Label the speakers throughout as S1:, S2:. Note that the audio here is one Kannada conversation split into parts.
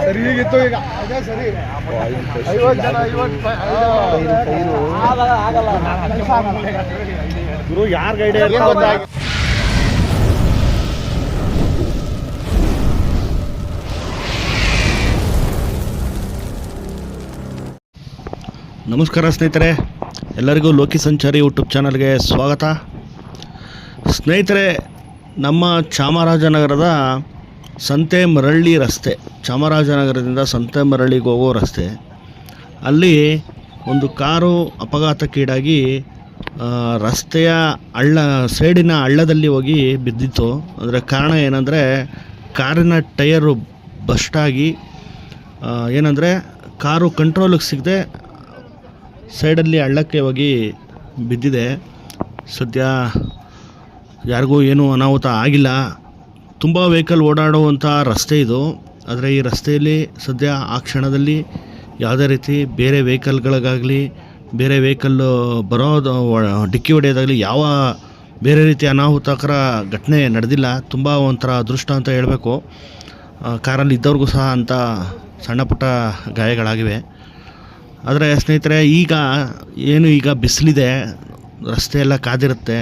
S1: ಸರಿ ಈಗಿತ್ತು ಈಗ ಅದೇ ಸರಿ 50 ಜನ 55 ಗುರು ಯಾರು ಗೈಡ್
S2: ನಮಸ್ಕಾರ ಸ್ನೇಹಿತರೆ, ಎಲ್ಲರಿಗೂ ಲೋಕಿ ಸಂಚಾರಿ ಯೂಟ್ಯೂಬ್ ಚಾನಲ್ಗೆ ಸ್ವಾಗತ. ಸ್ನೇಹಿತರೆ, ನಮ್ಮ ಚಾಮರಾಜನಗರದ ಸಂತೆಮರಳ್ಳಿ ರಸ್ತೆ, ಚಾಮರಾಜನಗರದಿಂದ ಸಂತೆಮರಳ್ಳಿಗೆ ಹೋಗೋ ರಸ್ತೆ, ಅಲ್ಲಿ ಒಂದು ಕಾರು ಅಪಘಾತಕ್ಕೀಡಾಗಿ ರಸ್ತೆಯ ಸೈಡಿನ ಹಳ್ಳದಲ್ಲಿ ಹೋಗಿ ಬಿದ್ದಿತ್ತು. ಅದರ ಕಾರಣ ಏನಂದರೆ ಕಾರಿನ ಟಯರು ಬಸ್ಟಾಗಿ ಏನಂದರೆ ಕಾರು ಕಂಟ್ರೋಲಿಗೆ ಸಿಗದೆ ಸೈಡಲ್ಲಿ ಹಳ್ಳಕ್ಕೆ ಹೋಗಿ ಬಿದ್ದಿದೆ. ಸದ್ಯ ಯಾರಿಗೂ ಏನೂ ಅನಾಹುತ ಆಗಿಲ್ಲ. ತುಂಬ ವೆಹಿಕಲ್ ಓಡಾಡುವಂಥ ರಸ್ತೆ ಇದು. ಆದರೆ ಈ ರಸ್ತೆಯಲ್ಲಿ ಸದ್ಯ ಆ ಕ್ಷಣದಲ್ಲಿ ಯಾವುದೇ ರೀತಿ ಬೇರೆ ವೆಹಿಕಲ್ಗಳಿಗಾಗಲಿ ಬೇರೆ ವೆಹಿಕಲ್ಲು ಬರೋದು ಡಿಕ್ಕಿ ಹೊಡೆಯೋದಾಗಲಿ ಯಾವ ಬೇರೆ ರೀತಿ ಅನಾಹುತಕರ ಘಟನೆ ನಡೆದಿಲ್ಲ. ತುಂಬ ಒಂಥರ ಅದೃಷ್ಟ ಅಂತ ಹೇಳಬೇಕು. ಕಾರಲ್ಲಿ ಇದ್ದವ್ರಿಗೂ ಸಹ ಅಂಥ ಸಣ್ಣ ಪುಟ್ಟ ಗಾಯಗಳಾಗಿವೆ. ಆದರೆ ಸ್ನೇಹಿತರೆ, ಈಗ ಬಿಸಿಲಿದೆ, ರಸ್ತೆ ಎಲ್ಲ ಕಾದಿರುತ್ತೆ.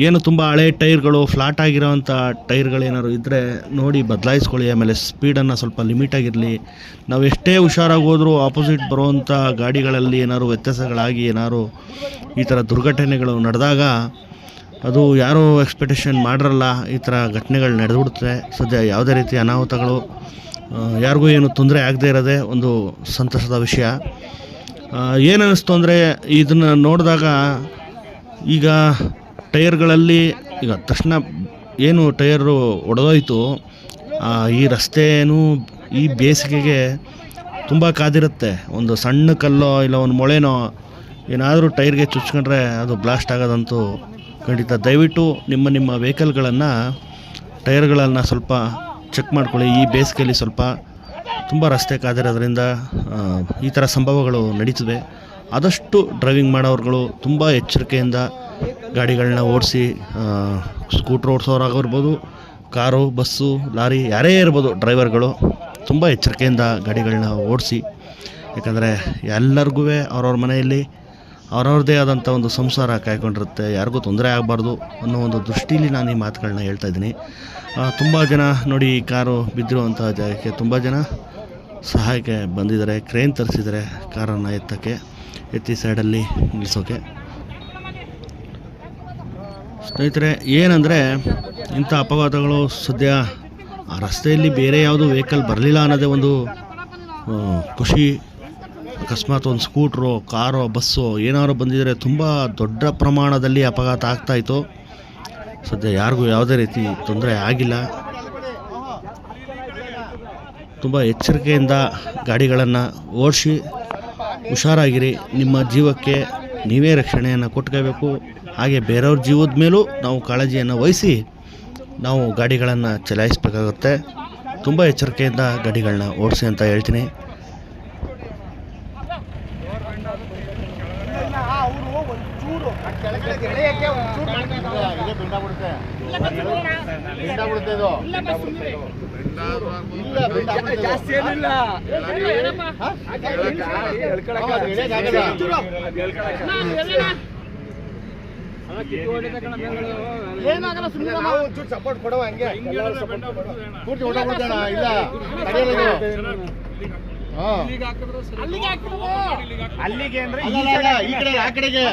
S2: ಏನು ತುಂಬ ಹಳೆ ಟೈರ್ಗಳು, ಫ್ಲಾಟ್ ಆಗಿರೋವಂಥ ಟೈರ್ಗಳೇನಾದ್ರು ಇದ್ದರೆ ನೋಡಿ ಬದಲಾಯಿಸ್ಕೊಳ್ಳಿ. ಆಮೇಲೆ ಸ್ಪೀಡನ್ನು ಸ್ವಲ್ಪ ಲಿಮಿಟಾಗಿರಲಿ. ನಾವು ಎಷ್ಟೇ ಹುಷಾರಾಗಿ ಹೋದರೂ ಆಪೋಸಿಟ್ ಬರುವಂಥ ಗಾಡಿಗಳಲ್ಲಿ ಏನಾದ್ರು ವ್ಯತ್ಯಾಸಗಳಾಗಿ ಏನಾದ್ರು ಈ ಥರ ದುರ್ಘಟನೆಗಳು ನಡೆದಾಗ ಅದು ಯಾರೂ ಎಕ್ಸ್ಪೆಕ್ಟೇಷನ್ ಮಾಡಿರಲ್ಲ, ಈ ಥರ ಘಟನೆಗಳು ನಡೆದುಬಿಡುತ್ತೆ. ಸದ್ಯ ಯಾವುದೇ ರೀತಿ ಅನಾಹುತಗಳು ಯಾರಿಗೂ ಏನು ತೊಂದರೆ ಆಗದೇ ಇರೋದೇ ಒಂದು ಸಂತಸದ ವಿಷಯ. ಏನನ್ನಿಸ್ತು ಅಂದರೆ ಇದನ್ನು ನೋಡಿದಾಗ ಈಗ ಟೈರ್ಗಳಲ್ಲಿ ಈಗ ತಕ್ಷಣ ಏನು ಟೈರು ಒಡೆದೋಯ್ತು, ಈ ರಸ್ತೆಯೂ ಈ ಬೇಸಿಗೆಗೆ ತುಂಬ ಕಾದಿರುತ್ತೆ. ಒಂದು ಸಣ್ಣ ಕಲ್ಲೋ ಇಲ್ಲ ಒಂದು ಮೊಳೆನೋ ಏನಾದರೂ ಟೈರ್ಗೆ ಚುಚ್ಕೊಂಡ್ರೆ ಅದು ಬ್ಲಾಸ್ಟ್ ಆಗೋದಂತೂ ಖಂಡಿತ. ದಯವಿಟ್ಟು ನಿಮ್ಮ ವೆಹಿಕಲ್ಗಳನ್ನು ಟೈರ್ಗಳನ್ನು ಸ್ವಲ್ಪ ಚೆಕ್ ಮಾಡ್ಕೊಳ್ಳಿ. ಈ ಬೇಸಿಗೆಯಲ್ಲಿ ಸ್ವಲ್ಪ ತುಂಬ ರಸ್ತೆ ಕಾದಿರೋದ್ರಿಂದ ಈ ಥರ ಸಂಭವಗಳು ನಡೀತವೆ. ಆದಷ್ಟು ಡ್ರೈವಿಂಗ್ ಮಾಡೋರುಗಳು ತುಂಬ ಎಚ್ಚರಿಕೆಯಿಂದ ಗಾಡಿಗಳನ್ನ ಓಡಿಸಿ, ಸ್ಕೂಟ್ರ್ ಓಡಿಸೋರಾಗಿರ್ಬೋದು, ಕಾರು, ಬಸ್ಸು, ಲಾರಿ ಯಾರೇ ಇರ್ಬೋದು, ಡ್ರೈವರ್ಗಳು ತುಂಬ ಎಚ್ಚರಿಕೆಯಿಂದ ಗಾಡಿಗಳನ್ನ ಓಡಿಸಿ. ಯಾಕಂದರೆ ಎಲ್ಲರಿಗೂ ಅವ್ರವ್ರ ಮನೆಯಲ್ಲಿ ಅವ್ರವ್ರದ್ದೇ ಆದಂಥ ಒಂದು ಸಂಸಾರ ಕಾಯ್ಕೊಂಡಿರುತ್ತೆ. ಯಾರಿಗೂ ತೊಂದರೆ ಆಗಬಾರ್ದು ಅನ್ನೋ ಒಂದು ದೃಷ್ಟಿಯಲ್ಲಿ ನಾನು ಈ ಮಾತುಗಳನ್ನ ಹೇಳ್ತಾಯಿದ್ದೀನಿ. ತುಂಬ ಜನ ನೋಡಿ, ಈ ಕಾರು ಬಿದ್ದಿರುವಂಥ ಜಾಗಕ್ಕೆ ತುಂಬ ಜನ ಸಹಾಯಕ್ಕೆ ಬಂದಿದ್ದಾರೆ. ಕ್ರೇನ್ ತರಿಸಿದ್ದಾರೆ ಕಾರನ್ನು ಎತ್ತಿ ಸೈಡಲ್ಲಿ ನಿಲ್ಲಿಸೋಕೆ. ಸ್ನೇಹಿತರೆ, ಏನಂದರೆ ಇಂಥ ಅಪಘಾತಗಳು ಸದ್ಯ ಆ ರಸ್ತೆಯಲ್ಲಿ ಬೇರೆ ಯಾವುದೂ ವೆಹಿಕಲ್ ಬರಲಿಲ್ಲ ಅನ್ನೋದೇ ಒಂದು ಖುಷಿ. ಅಕಸ್ಮಾತ್ ಒಂದು ಸ್ಕೂಟ್ರೋ, ಕಾರೋ, ಬಸ್ಸೋ ಏನಾದ್ರು ಬಂದಿದ್ದರೆ ತುಂಬ ದೊಡ್ಡ ಪ್ರಮಾಣದಲ್ಲಿ ಅಪಘಾತ ಆಗ್ತಾಯಿತ್ತು. ಸದ್ಯ ಯಾರಿಗೂ ಯಾವುದೇ ರೀತಿ ತೊಂದರೆ ಆಗಿಲ್ಲ. ತುಂಬ ಎಚ್ಚರಿಕೆಯಿಂದ ಗಾಡಿಗಳನ್ನು ಓಡಿಸಿ ಹುಷಾರಾಗಿರಿ. ನಿಮ್ಮ ಜೀವಕ್ಕೆ ನೀವೇ ರಕ್ಷಣೆಯನ್ನು ಕೊಟ್ಕೋಬೇಕು. ಹಾಗೆ ಬೇರೆಯವ್ರ ಜೀವದ ಮೇಲೂ ನಾವು ಕಾಳಜಿಯನ್ನು ವಹಿಸಿ ನಾವು ಗಾಡಿಗಳನ್ನು ಚಲಾಯಿಸಬೇಕಾಗುತ್ತೆ. ತುಂಬ ಎಚ್ಚರಿಕೆಯಿಂದ ಗಾಡಿಗಳನ್ನ ಓಡಿಸಿ ಅಂತ ಹೇಳ್ತೀನಿ.
S1: ಸಪೋರ್ಟ್ ಕೊಡುವ ಹಂಗೆ ಪೂರ್ತಿ ಹೊಟ್ಟೋಗ್ಬಿಡ್ತೇಣ. ಇಲ್ಲ ಅಲ್ಲಿಗೆ ಅಂದ್ರೆ ಈ ಕಡೆ ಆ ಕಡೆಗೆ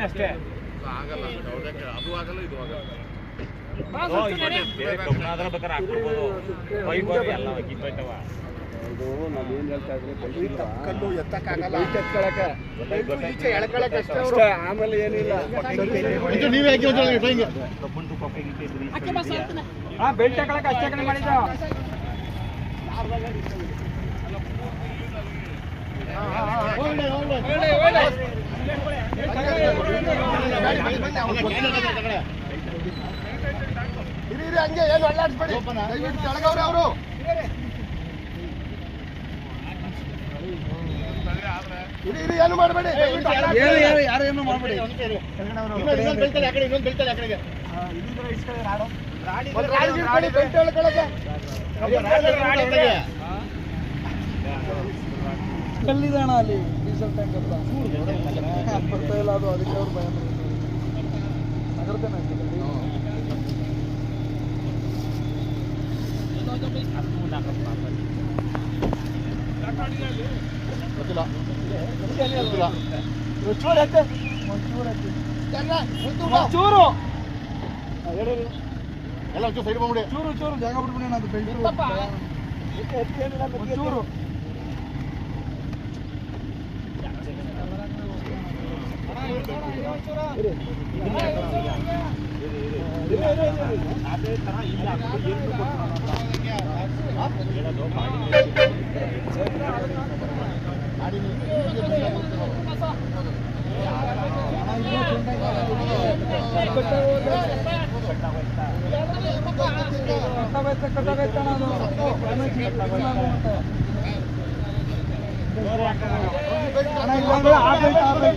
S1: ಅಷ್ಟೇ ಆಗಲ್ಲ. ಅದು ಆಗಲ್ಲ, ಇದು ಆಗಲ್ಲ. ಇದು ನಾವು ಏನು ಹೇಳ್ತಾ ಇದ್ರಿ, ಕಲ್ಲು ಎತ್ತಕ್ಕಾಗಲ್ಲ, ಈಚೆ ಎಳ್ಕೊಳಕ್ಕೆ ಅಷ್ಟೇ. ಆಮೇಲೆ ಏನಿಲ್ಲ, ನೀವೇ ಬೆಲ್ಟ್ ಹಾಕೊಳಕ್ಕೆ ಅಷ್ಟೇ ಕಡೆ ಮಾಡಿದ. ಹಂಗೆ ಏನು ಅಲ್ಲಾಡಿಸ್ಬೇಡಿ, ದಯವಿಟ್ಟು ಕೆಳಗವ್ರೆ ಅವರು. ಇರಿ ಏನು ಮಾಡಬೇಡಿ, ಯಾರೇನು ಕಲ್ಲಿದಣ ಅಲ್ಲಿ ಡೀಸೆಲ್ ಟ್ಯಾಂಕ್ ಅಂತ ಬರ್ತಾ ಇಲ್ಲ ಅದು, ಅದಕ್ಕೆ ಅವ್ರು ಭಯ ನಗರತೇನೆ ಚೂರು ಎಲ್ಲ ಸೈಡ್ ಬಂದ್ಬಿಡಿ, ಚೂರು ಚೂರು ಜಾಗ ಬಿಟ್ಬಿಡಿ, ಅದು ಬೆಲ್ಟ್ ಚೂರು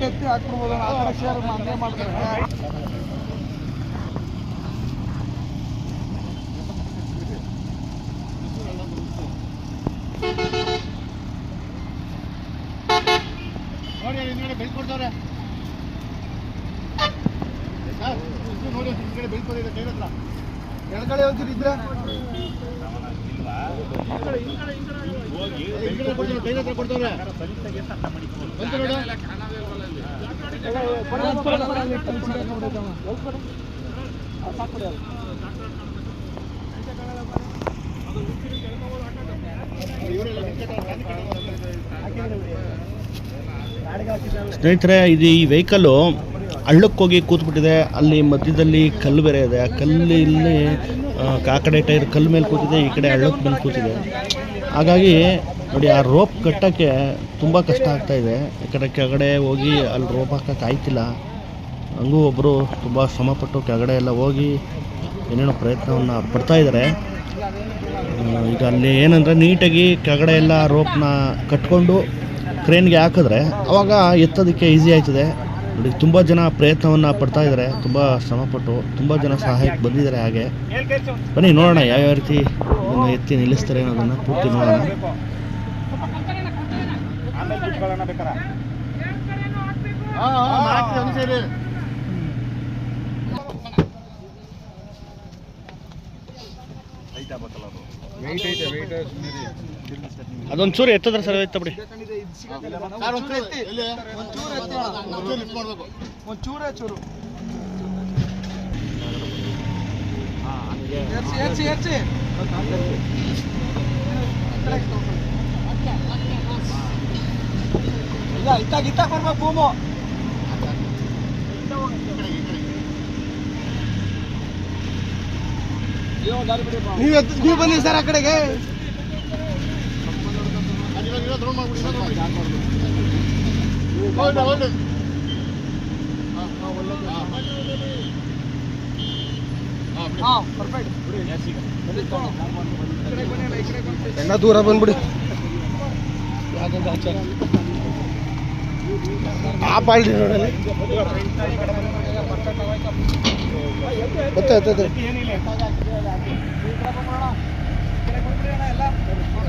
S1: ಎತ್ತಿ ಹಾಕ್ಬಿಡ್ಬೋದು, ಆ ಕಡೆ ಶೇರ್ ಹಂಗೆ ಮಾಡ್ತಾರೆ. ನೋಡಿ ಹಿಂದ್ಗಡೆ ಬೆಲ್ಟ್ ಕೊಡ್ತಾರೆ, ನೋಡಿ ಹಿಂದ್ಗಡೆ ಬೆಲ್ಟ್ ಕೊಡಿದೆ ಕೈ ಹತ್ರ. ಕೆಳಗಡೆ ಒಂಚೂರು ಇದ್ರೆ ಕೈ ಹತ್ರ ಕೊಡ್ತಾರೆ.
S2: ಸ್ನೇಹಿತರೆ, ಇದು ಈ ವೆಹಿಕಲ್ಲು ಹಳ್ಳಕ್ಕೆ ಹೋಗಿ ಕೂತ್ಬಿಟ್ಟಿದೆ. ಅಲ್ಲಿ ಮಧ್ಯದಲ್ಲಿ ಕಲ್ಲು ಬೇರೆ ಇದೆ. ಆ ಕಲ್ಲು ಇಲ್ಲಿ ಆ ಕಡೆ ಟೈರ್ ಕಲ್ಲು ಮೇಲೆ ಕೂತಿದೆ, ಈ ಕಡೆ ಹಳ್ಳಕ್ಕೆ ಮೇಲೆ ಕೂತಿದೆ. ಹಾಗಾಗಿ ನೋಡಿ, ಆ ರೋಪ್ ಕಟ್ಟೋಕ್ಕೆ ತುಂಬ ಕಷ್ಟ ಆಗ್ತಾಯಿದೆ. ಈ ಕಡೆ ಕೆಳಗಡೆ ಹೋಗಿ ಅಲ್ಲಿ ರೋಪ್ ಹಾಕೋಕ್ಕೆ ಆಯ್ತಿಲ್ಲ. ಹಂಗೂ ಒಬ್ಬರು ತುಂಬ ಶ್ರಮಪಟ್ಟು ಕೆಳಗಡೆ ಎಲ್ಲ ಹೋಗಿ ಏನೇನೋ ಪ್ರಯತ್ನವನ್ನು ಪಡ್ತಾಯಿದ್ದಾರೆ. ಈಗ ಅಲ್ಲಿ ಏನಂದರೆ ನೀಟಾಗಿ ಕೆಳಗಡೆ ಎಲ್ಲ ರೋಪ್ನ ಕಟ್ಕೊಂಡು ಕ್ರೇನ್ಗೆ ಹಾಕಿದ್ರೆ ಆವಾಗ ಎತ್ತೋದಕ್ಕೆ ಈಸಿ ಆಯ್ತದೆ. ನೋಡಿ, ತುಂಬ ಜನ ಪ್ರಯತ್ನವನ್ನು ಪಡ್ತಾಯಿದ್ದಾರೆ, ತುಂಬ ಶ್ರಮಪಟ್ಟು ತುಂಬ ಜನ ಸಹಾಯಕ್ಕೆ ಬಂದಿದ್ದಾರೆ. ಹಾಗೆ ಬನ್ನಿ ನೋಡೋಣ ಯಾವ್ಯಾವ ರೀತಿ ಇದನ್ನು ಎತ್ತಿ ನಿಲ್ಲಿಸ್ತಾರೆ ಅನ್ನೋದನ್ನು ಪೂರ್ತಿ ನೋಡೋಣ. ಅದೊಂದು ಚೂರು ಎತ್ತದ್ರೆ ಸರಿ ಹೋಯ್ತಾ ಬಿಡಿ.
S1: ಒಂಚೂರೇ ಚೂರು ಇಲ್ಲ, ಇತ್ತಾಗ ಬರ್ಬೇಕು ಭೂಮು. ನೀವು ಬನ್ನಿ ಸರ್ ಆ ಕಡೆಗೆ. ದೂರ ಬಂದ್ಬಿಡಿ. ಆ ಪಾಲ್ಟಿ ನೋಡಲಿ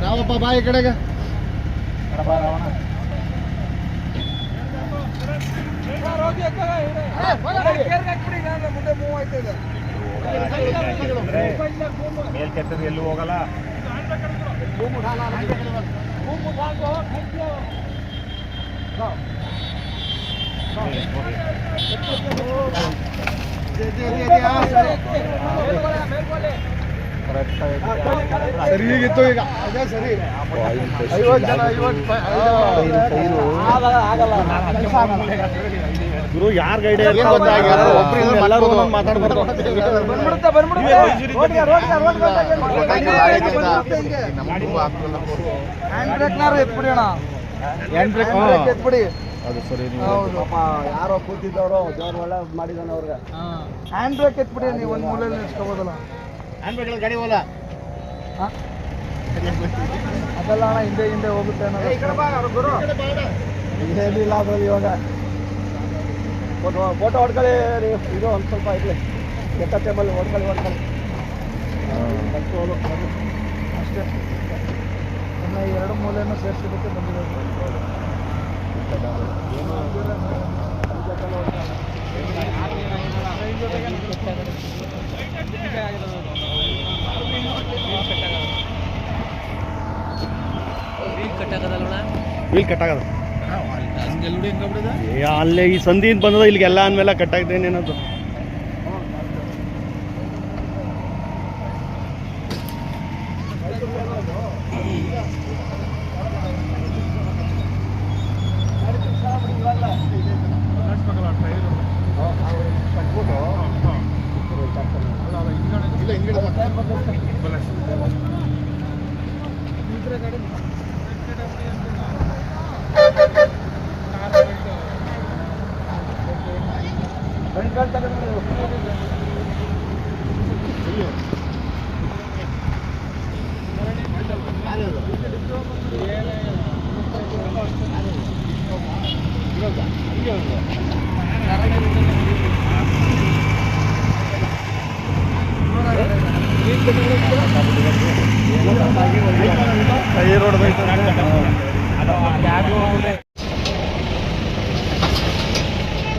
S1: ರಾವಪ್ಪ ಬಾ ಈ ಕಡೆಗೆ. ಮುಂದೆ ಮೂವ್ ಆಯ್ತದೆ,
S3: ಮೇಲ್ಕೆತ್ತದು ಎಲ್ಲೂ ಹೋಗಲ್ಲ.
S1: ಸರಿ ಈಗಿತ್ತು ಈಗ ಅದೇ ಸರಿ. 50 ಜನ
S2: ಗುರು ಯಾರು ಗೈಡ್ ಮಾತಾಡ್ಬಾರ್ದು.
S1: ಎತ್ಬಿಡಿ.
S2: ಅದು ಸರಿ.
S1: ಯಾರೋ ಕೂತಿದ್ದವರು ದೇವ್ರು ಒಳ್ಳೆ ಮಾಡಿದಾನೆ ಅವ್ರಿಗೆ. ಹ್ಯಾಂಡ್ ಬ್ರೇಕ್ ಎತ್ಬಿಡಿ, ನೀವು ಒಂದು ಮೂಲೆಯಲ್ಲಿ ನಿಲ್ಸ್ಕೋಬೋದಲ್ಲ. ಹ್ಯಾಂಡ್ ಬ್ರೇಕ್ ಗಾಡಿ ಹೋಗಲ್ಲ ಅದೆಲ್ಲ ಅಣ್ಣ, ಹಿಂದೆ ಹಿಂದೆ ಹೋಗುತ್ತೆ ಅನ್ನೋದು. ಏನಿಲ್ಲ ಅದ್ರಲ್ಲಿ ಇವಾಗ ಫೋಟೋ ಹೊಡ್ಕೊಳ್ಳಿ ನೀವು. ಇದು ಒಂದು ಸ್ವಲ್ಪ ಇರಲಿ ಕೆಟ್ಟ ಟೈಮಲ್ಲಿ ಹೊಡ್ಕೊಳ್ಳಿ ಕಂಟ್ರೋಲು ಅಷ್ಟೇ. ಇನ್ನು ಈ ಎರಡು ಮೂಲೆಯನ್ನು ಸೇರಿಸಿದ್ದಕ್ಕೆ ಬಂದಿದೆ.
S2: ವೀಲ್ ಕಟ್ಟಾಗದ ಅಲ್ಲೇ ಈ ಸಂಧಿಯಿಂದ ಬಂದದ ಇಲ್ಲಿಗೆಲ್ಲ ಅಂದಮೇಲೆ ಕಟ್ಟಾಗ್ದೇನೇನದು.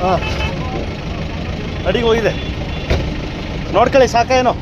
S2: ಹಾಂ ಅಡಿಗೆ ಹೋಗಿದೆ ನೋಡ್ಕೊಳ್ಳಿ ಸಾಕೇನೋ.